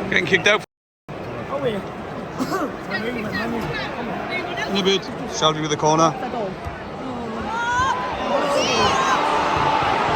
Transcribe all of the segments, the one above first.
Getting kicked out. In a bit. Shelby with the corner.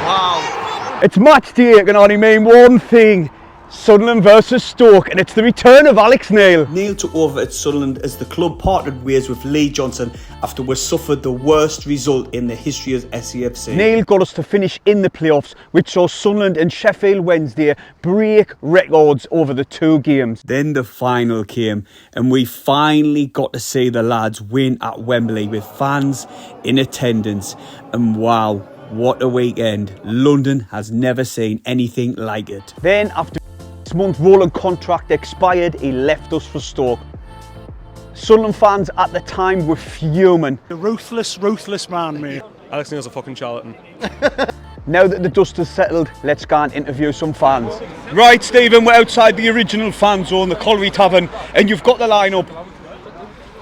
Wow. It's match day, it can only mean one thing. Sunderland versus Stoke, and it's the return of Alex Neil. Neil took over at Sunderland as the club parted ways with Lee Johnson after we suffered the worst result in the history of SAFC. Neil got us to finish in the playoffs, which saw Sunderland and Sheffield Wednesday break records over the two games. Then the final came, and we finally got to see the lads win at Wembley with fans in attendance. And wow, what a weekend. London has never seen anything like it. Then after this month's rolling contract expired, he left us for Stoke. Sunderland fans at the time were fuming. A ruthless man, mate. Alex Neil's a fucking charlatan. Now that the dust has settled, let's go and interview some fans. Right, Stephen, we're outside the original fan zone, the Colliery Tavern, and you've got the lineup.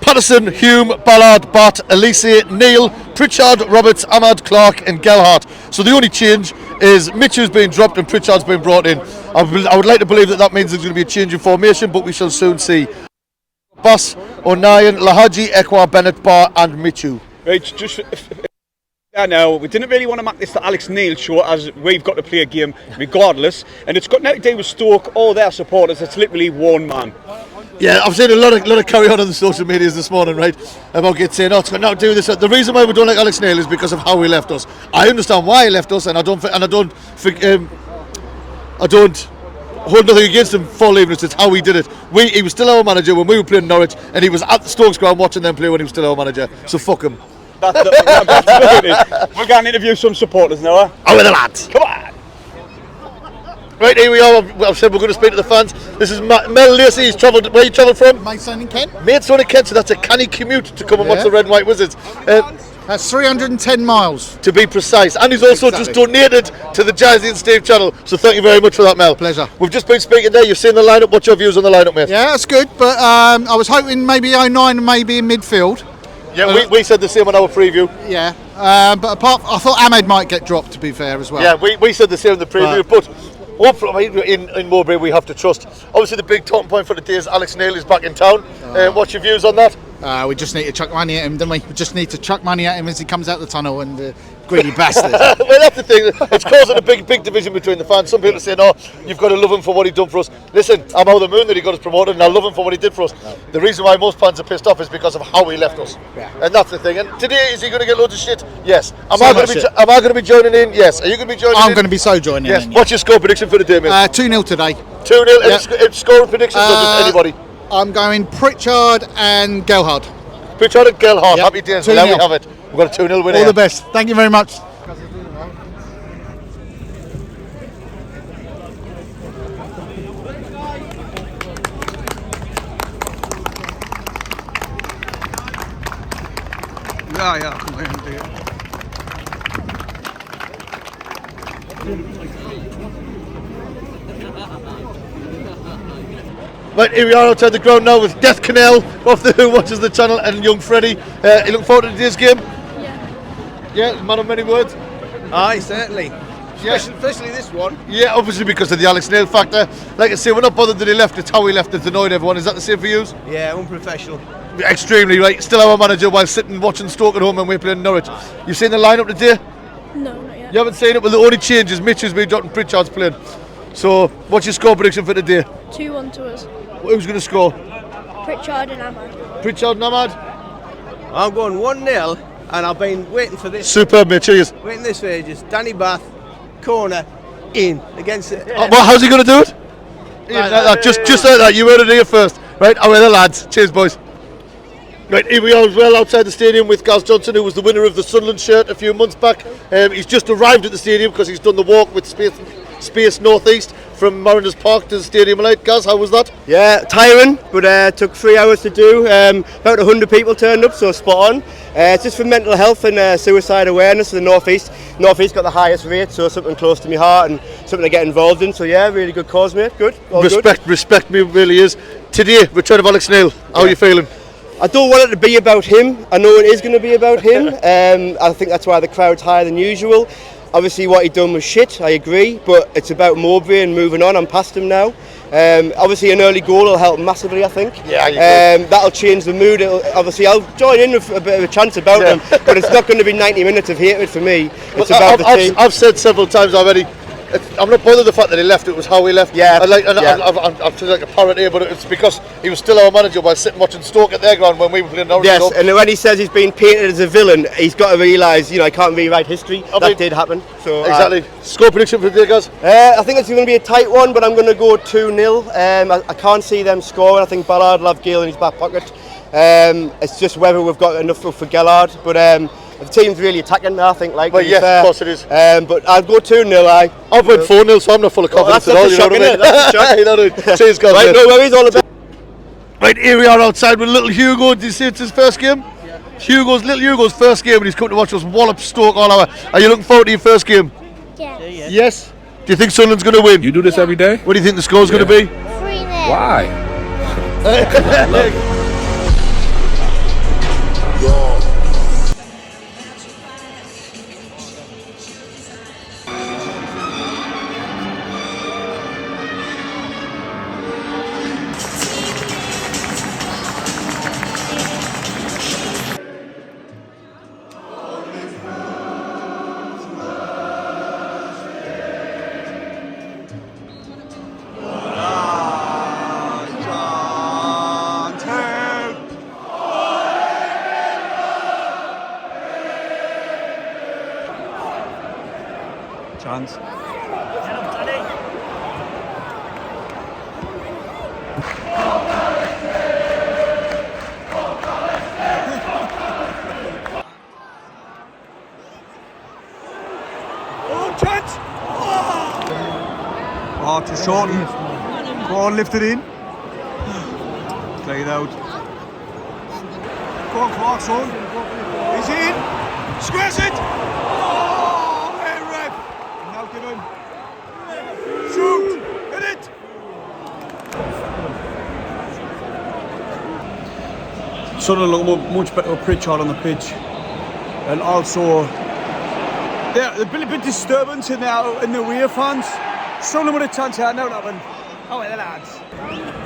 Patterson, Hume, Ballard, Bat, Elise, Neil, Pritchard, Roberts, Ahmad, Clark and Gelhardt. So the only change is Mitchell's been dropped and Pritchard's been brought in. I would like to believe that means there's going to be a change in formation, but we shall soon see. Bass, O'Nien, Lahaji, Ekwa, Bennett, Barr and Michu. Right, just... I know, we didn't really want to make this the Alex Neil show, as we've got to play a game regardless, and it's got nothing to do with Stoke or their supporters. It's literally one man. Yeah, I've seen a lot of carry on the social medias this morning, right, about kids saying, oh, it's got nothing to do with this. The reason why we don't like Alex Neil is because of how he left us. I understand why he left us, and I don't hold nothing against him for leaving us. It's how he did it. He was still our manager when we were playing Norwich, and he was at the Stokes ground watching them play when he was still our manager. So fuck him. We're going to interview some supporters now, huh? Oh, with the lads. Come on. Right, here we are. I've said we're going to speak to the fans. This is Mel Lacey. He's travelled. Where you travelled from? Maidstone in Kent. Maidstone in Kent, so that's a canny commute to come and watch the Red and White Wizards. That's 310 miles. To be precise. And he's also just donated to the Jazzy and Steve channel. So thank you very much for that, Mel. Pleasure. We've just been speaking there. You've seen the lineup. What's your views on the lineup, mate? Yeah, that's good. But I was hoping maybe 09 maybe in midfield. Yeah, we said the same on our preview. Yeah. But I thought Ahmed might get dropped, to be fair, as well. Yeah, we said the same in the preview. But hopefully, in Mowbray we have to trust. Obviously the big talking point for the day is Alex Neil is back in town. What's your views on that? We just need to chuck money at him, don't we? We just need to chuck money at him as he comes out the tunnel, and greedy bastard. Well, that's the thing. It's causing a big division between the fans. Some people are saying, oh, you've got to love him for what he done for us. Listen, I'm over the moon that he got us promoted, and I love him for what he did for us. The reason why most fans are pissed off is because of how he left us. Yeah. And that's the thing. And today, is he going to get loads of shit? Yes. Am I going to be joining in? Yes. Are you going to be joining in? I'm going to be so joining in. Yes. What's your score prediction for the day, mate? 2-0 today. 2-0. Yep. Scoring predictions or just anybody? I'm going Pritchard and Gelhardt. Pritchard and Gelhardt. Yep. Happy days. There we have it. We've got a 2-0 win. All the best. Thank you very much. Ja, kom maar in. Right, here we are outside the ground now with Death Canal off the Who Watches the Channel and young Freddie. You looking forward to today's game? Yeah. Yeah, man of many words? Aye, certainly. Yeah. Especially this one. Yeah, obviously because of the Alex Neil factor. Like I say, we're not bothered that he left, it's how he left that's annoyed everyone. Is that the same for you? Yeah, unprofessional. Extremely, right. Still our manager while sitting watching Stoke at home and we're playing Norwich. You've seen the lineup today? No, not yet. You haven't seen it? Well, the only change is Mitchell's been dropped and Pritchard's playing. So, what's your score prediction for today? 2-1 to us. Who's going to score? Pritchard and Ahmad. Pritchard and Ahmad? I'm going 1-0 and I've been waiting for this. Superb, mate. Cheers. Waiting this for ages. Danny Bath, corner, in, against it. Well, how's he going to do it? Just like that. You heard it here first. Right, away the lads. Cheers, boys. Right, here we are as well outside the stadium with Gus Johnson, who was the winner of the Sunderland shirt a few months back. He's just arrived at the stadium because he's done the walk with Space Northeast from Mariners Park to the Stadium of Light. Gus, how was that? Yeah, tiring, but took 3 hours to do. About 100 people turned up, so spot on. It's just for mental health and suicide awareness in the Northeast. Northeast got the highest rate, so something close to my heart and something to get involved in. So yeah, really good cause, mate. Good. Respect me really is. Today, return of Alex Neil. How are you feeling? I don't want it to be about him. I know it is going to be about him. I think that's why the crowd's higher than usual. Obviously what he done was shit, I agree, but it's about Mowbray and moving on. I'm past him now. Obviously, an early goal will help massively, I think. Yeah, that'll change the mood. Obviously, I'll join in with a bit of a chant about them, but it's not going to be 90 minutes of hatred for me. It's about the team. I've said several times already, I'm not bothered the fact that he left, it was how he left. Yeah. I'm feeling like a parrot here, but it's because he was still our manager while sitting watching Stoke at their ground when we were playing Norwich. Yes, and when he says he's been painted as a villain, he's got to realise, I can't rewrite history. That did happen. So exactly. Score prediction for the day, guys? I think it's going to be a tight one, but I'm going to go 2-0. I can't see them scoring. I think Ballard will have Gale in his back pocket. It's just whether we've got enough for Gellard, but the team's really attacking, I think. Well, yes, of course it is. But I'll go 2-0. I've went 4-0, so I'm not full of confidence at all. That's a shock, isn't it? That's a shock. Cheers, guys. Right, no worries, all about. Right, here we are outside with little Hugo. Did you see it's his first game? Yeah. Little Hugo's first game, and he's come to watch us wallop Stoke all hour. Are you looking forward to your first game? Yeah. Yes. Do you think Sunderland's going to win? You do this every day? What do you think the score's going to be? 3-0. Why? Chance. Oh, to shorten. Go on, lift it in. Play it out. Go on, Clarkson. He's in. Squares it. Oh, hey, ref. Now give him. Shoot. Hit it. Sunderland look much better with Pritchard on the pitch. And also, there's been a bit of disturbance in the away fans. Sunderland with a chance here, now that one. Oh, well, the lads.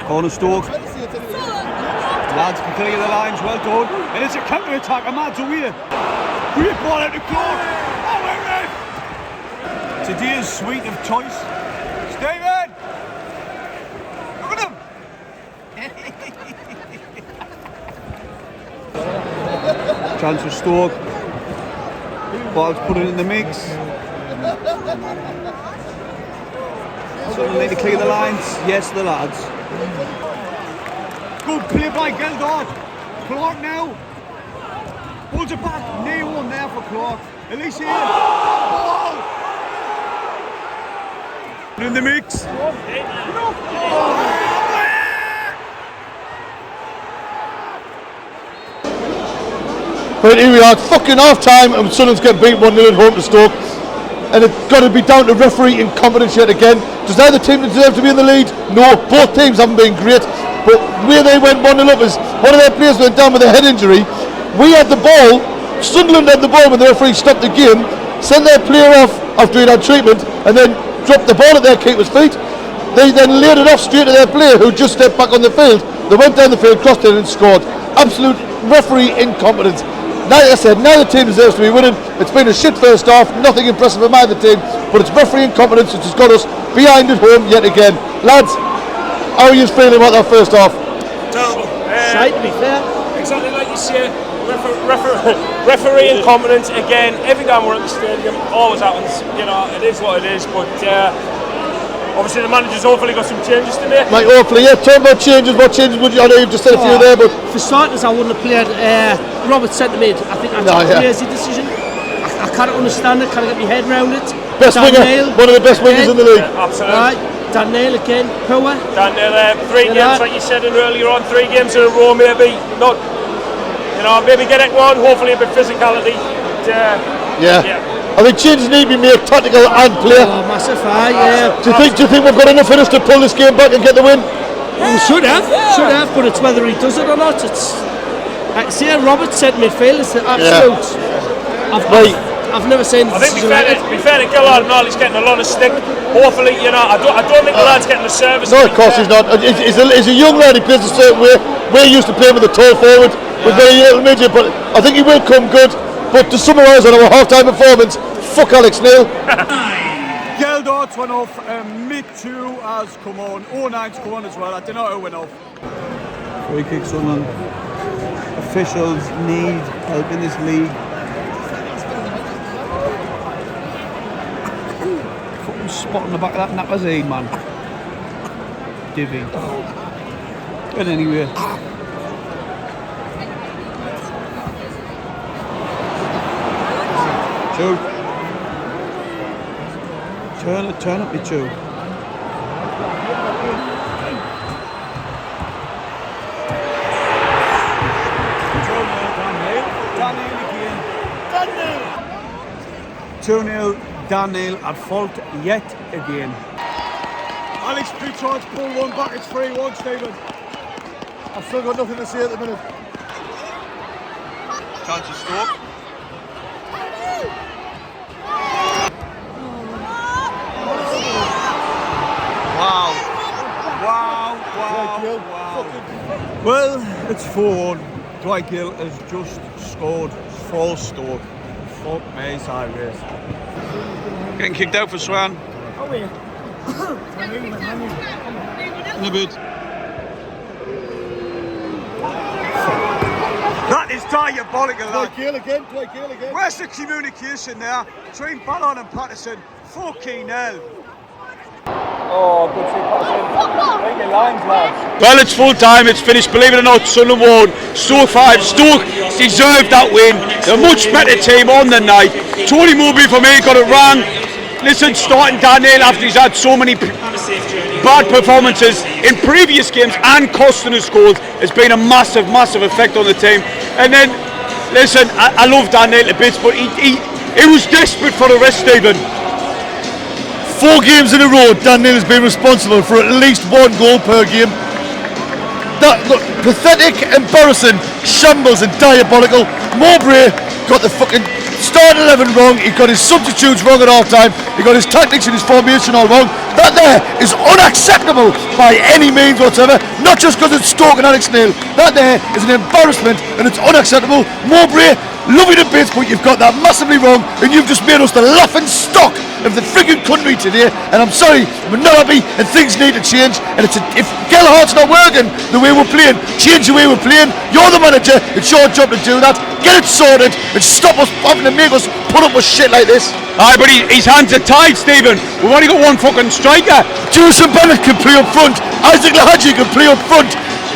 Corner Stoke. Lads can clear the lines, well done. And it's a counter attack, a man's away. Great ball out to Clark. Oh, we're ref. Today's sweet of choice. Steven! Look at him! Chance for Stoke. Ball's put it in the mix. So they need to clear the lines. Yes, the lads. Good play by Geldard. Clark now. Holds it back. Knee one there for Clark. Elise here. Oh! In the mix. Right, here we are, fucking half time, and Sunderland's getting beat 1-0 at home to Stoke. And it's got to be down to referee incompetence yet again. Does either team deserve to be in the lead? No, both teams haven't been great. But where they went 1-0 up is one of their players went down with a head injury. We had the ball, Sunderland had the ball when the referee stopped the game, sent their player off after he'd had treatment, and then dropped the ball at their keeper's feet. They then laid it off straight to their player who just stepped back on the field. They went down the field, crossed it and scored. Absolute referee incompetence. Like I said, neither team deserves to be winning. It's been a shit first half, nothing impressive from either team, but it's referee incompetence which has got us behind at home yet again. Lads, how are you feeling about that first half? Terrible. Side, to be fair. Exactly like you say, referee incompetence again. Every time we're at the stadium, always happens. It is what it is, but obviously the manager's hopefully got some changes to make. Right, hopefully, yeah. Talk about changes. What changes would you? I know you've just said a few there, but for starters, I wouldn't have played Robert centre mid. I think that's a crazy decision. I can't understand it. Can't get my head around it. Best winger, one of the best wingers in the league. Absolutely. Right, Dan Neil again, power. Dan Neil, 3 games like you said earlier on. 3 games in a row, maybe not. Maybe get it one. Hopefully a bit physicality. Yeah. I think changes need to be made, tactical and player. Oh, massive, yeah. Do you think we've got enough in us to pull this game back and get the win? We should have, but it's whether he does it or not. It's like say Robert said midfield, it's the absolute. I've never seen this. I think be fair to Gellard and all, he's getting a lot of stick. hopefully, you know, I don't think the lad's getting the service. No, of course he's not. He's a young lad, he plays a certain way. We're used to playing with a tall forward, with very little midget, but I think he will come good. But to summarise on our half-time performance, fuck Alex Neil. Geldort's went off, mid-2 has come on, 09's come on as well, I don't know who went off. Free kick, Sunderland. Officials need help in this league. Fucking spot on the back of that napazine, man. Divvy. But anyway. Two. Turn up your two. Daniel 2-0, Daniel at fault yet again. Alex Pritchard's pulled one back, it's 3-1, Stephen. I've still got nothing to say at the minute. Chance of Stoke. Wow. Well, it's 4-1. Dwight Gill has just scored for Stoke. Fuck me sideways. Getting kicked out for Swan. In a bit. That is diabolical, lad. Dwight Gill again. Where's the communication there between Ballon and Patterson? Fucking hell. Oh, good save, Patterson. Break your lines, lads. Well, it's full time, it's finished. Believe it or not, Sunderland won. Stoke 5. Stoke deserved that win. They're a much better team on the night. Tony Mowbray for me got it wrong. Listen, starting Daniel after he's had so many bad performances in previous games and costing us goals has been a massive effect on the team. And then, listen, I love Daniel to bits, but he was desperate for the rest, Stephen. 4 games in a row, Daniel has been responsible for at least 1 goal per game. That, look, pathetic, embarrassing, shambles and diabolical. Mowbray got the fucking start 11 wrong, he got his substitutes wrong at half time, he got his tactics and his formation all wrong. That there is unacceptable by any means whatsoever, not just because it's Stoke and Alex Neil. That there is an embarrassment and it's unacceptable. Mowbray, love you to bits, but you've got that massively wrong and you've just made us the laughing stock of the frigging country today, and I'm sorry, we're not happy and things need to change. And if Gelhart's not working the way we're playing, change the way we're playing. You're the manager, it's your job to do that. Get it sorted and stop us having to make us put up with shit like this. Aye, but his hands are tied, Stephen. We've only got one fucking striker. Jason Bennett can play up front, Isaac Lahadji can play up front.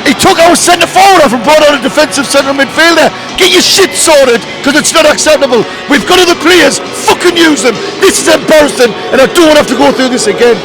He took our centre forward off and brought out a defensive centre midfielder. Get your shit sorted, because it's not acceptable. We've got other players, fucking use them. This is embarrassing and I don't want to have to go through this again.